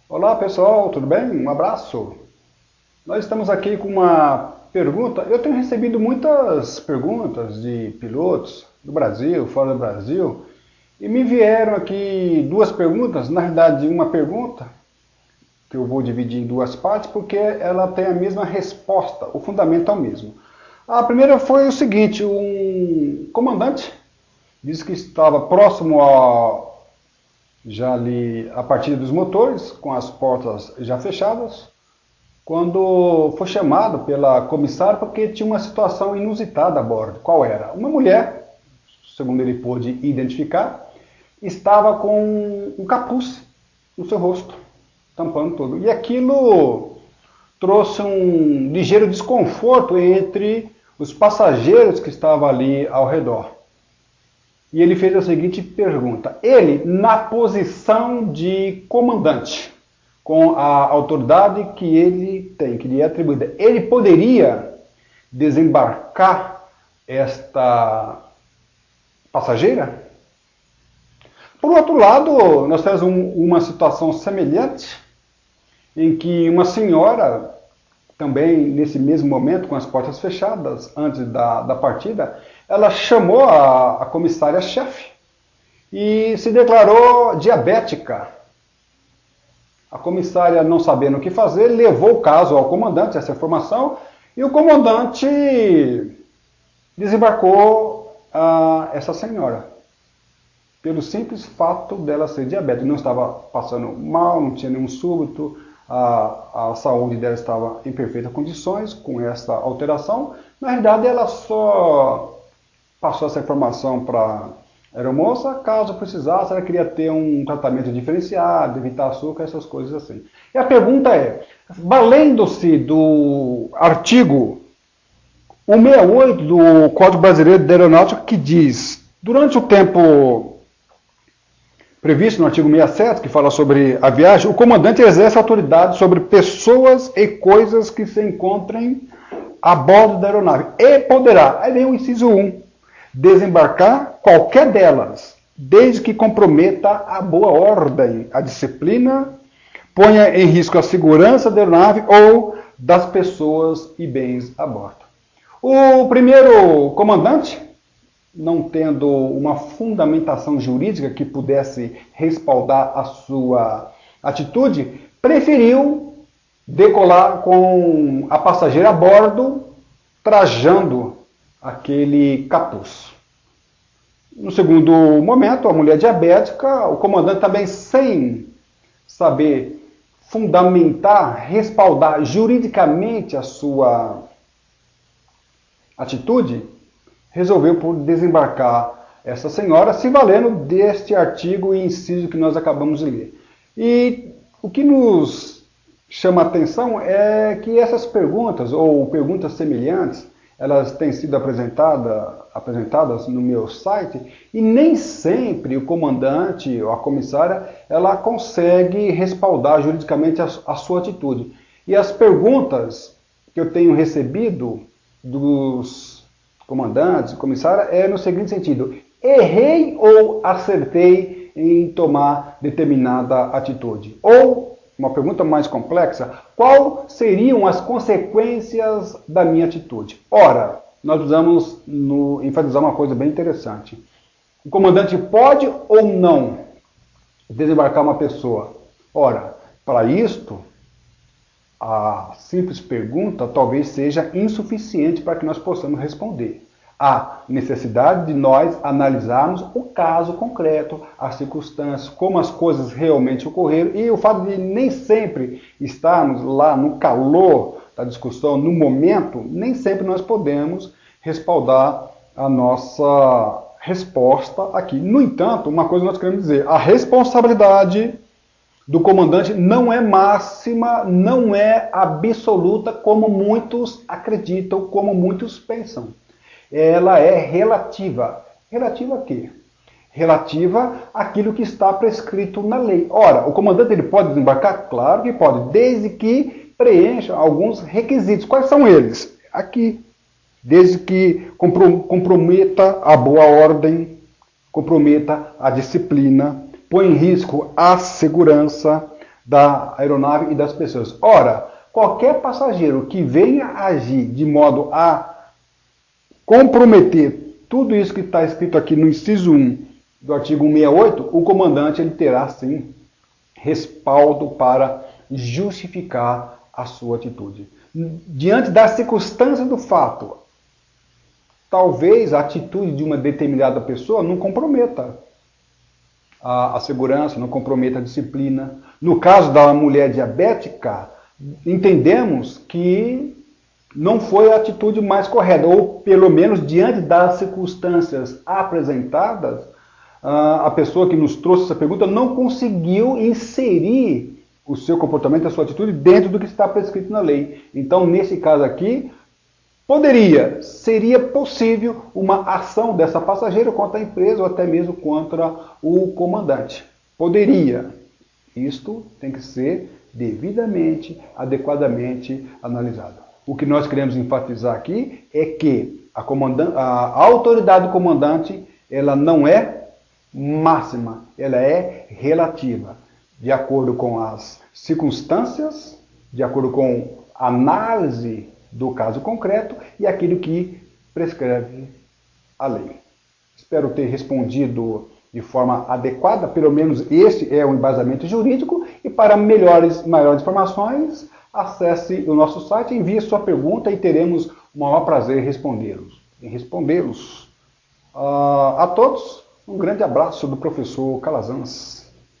Olá pessoal, tudo bem? Um abraço. Nós estamos aqui com uma pergunta. Eu tenho recebido muitas perguntas de pilotos do Brasil, fora do Brasil, e me vieram aqui duas perguntas, na verdade uma pergunta que eu vou dividir em duas partes porque ela tem a mesma resposta, o fundamento é o mesmo. A primeira foi o seguinte: um comandante disse que estava próximo já ali a partida dos motores, com as portas já fechadas, quando foi chamado pela comissária porque tinha uma situação inusitada a bordo. Qual era? Uma mulher, segundo ele pôde identificar, estava com um capuz no seu rosto, tampando tudo. E aquilo trouxe um ligeiro desconforto entre os passageiros que estavam ali ao redor. E ele fez a seguinte pergunta: ele, na posição de comandante, com a autoridade que ele tem, que lhe é atribuída, ele poderia desembarcar esta passageira? Por outro lado, nós temos uma situação semelhante, em que uma senhora, também nesse mesmo momento, com as portas fechadas, antes da partida, ela chamou a comissária-chefe e se declarou diabética. A comissária, não sabendo o que fazer, levou o caso ao comandante, essa informação, e o comandante desembarcou essa senhora, pelo simples fato dela ser diabética. Não estava passando mal, não tinha nenhum súbito, a saúde dela estava em perfeitas condições com essa alteração. Na realidade, ela só passou essa informação para a aeromoça, caso precisasse, ela queria ter um tratamento diferenciado, evitar açúcar, essas coisas assim. E a pergunta é, valendo-se do artigo 168 do Código Brasileiro de Aeronáutica, que diz, durante o tempo previsto no artigo 67, que fala sobre a viagem, o comandante exerce autoridade sobre pessoas e coisas que se encontrem a bordo da aeronave. E poderá, aí vem o inciso 1, desembarcar qualquer delas, desde que comprometa a boa ordem, a disciplina, ponha em risco a segurança da aeronave ou das pessoas e bens a bordo. O primeiro comandante, não tendo uma fundamentação jurídica que pudesse respaldar a sua atitude, preferiu decolar com a passageira a bordo, trajando aquele capuz. No segundo momento, a mulher diabética, o comandante também, sem saber fundamentar, respaldar juridicamente a sua atitude, resolveu por desembarcar essa senhora, se valendo deste artigo e inciso que nós acabamos de ler. E o que nos chama a atenção é que essas perguntas, ou perguntas semelhantes, elas têm sido apresentadas no meu site, e nem sempre o comandante ou a comissária ela consegue respaldar juridicamente a sua atitude. E as perguntas que eu tenho recebido dos comandantes e comissária é no seguinte sentido: errei ou acertei em tomar determinada atitude? Ou, uma pergunta mais complexa, quais seriam as consequências da minha atitude? Ora, nós precisamos enfatizar uma coisa bem interessante. O comandante pode ou não desembarcar uma pessoa? Ora, para isto, a simples pergunta talvez seja insuficiente para que nós possamos responder. Há necessidade de nós analisarmos o caso concreto, as circunstâncias, como as coisas realmente ocorreram, e o fato de nem sempre estarmos lá no calor da discussão, no momento, nem sempre nós podemos respaldar a nossa resposta aqui. No entanto, uma coisa nós queremos dizer: a responsabilidade do comandante não é máxima, não é absoluta, como muitos acreditam, como muitos pensam. Ela é relativa. Relativa a quê? Relativa àquilo que está prescrito na lei. Ora, o comandante ele pode desembarcar? Claro que pode, desde que preencha alguns requisitos. Quais são eles? Aqui. Desde que comprometa a boa ordem, comprometa a disciplina, põe em risco a segurança da aeronave e das pessoas. Ora, qualquer passageiro que venha agir de modo a comprometer tudo isso que está escrito aqui no inciso 1 do artigo 168, o comandante ele terá sim respaldo para justificar a sua atitude. Diante da circunstância do fato, talvez a atitude de uma determinada pessoa não comprometa a segurança, não comprometa a disciplina. No caso da mulher diabética, entendemos que não foi a atitude mais correta, ou pelo menos diante das circunstâncias apresentadas, a pessoa que nos trouxe essa pergunta não conseguiu inserir o seu comportamento, a sua atitude dentro do que está prescrito na lei. Então, nesse caso aqui, seria possível uma ação dessa passageira contra a empresa ou até mesmo contra o comandante. Poderia. Isto tem que ser devidamente, adequadamente analisado. O que nós queremos enfatizar aqui é que a autoridade do comandante ela não é máxima, ela é relativa, de acordo com as circunstâncias, de acordo com a análise do caso concreto e aquilo que prescreve a lei. Espero ter respondido de forma adequada, pelo menos esse é o embasamento jurídico, e para maiores informações, acesse o nosso site, envie sua pergunta e teremos o maior prazer em respondê-los. A todos, um grande abraço do professor Calazans.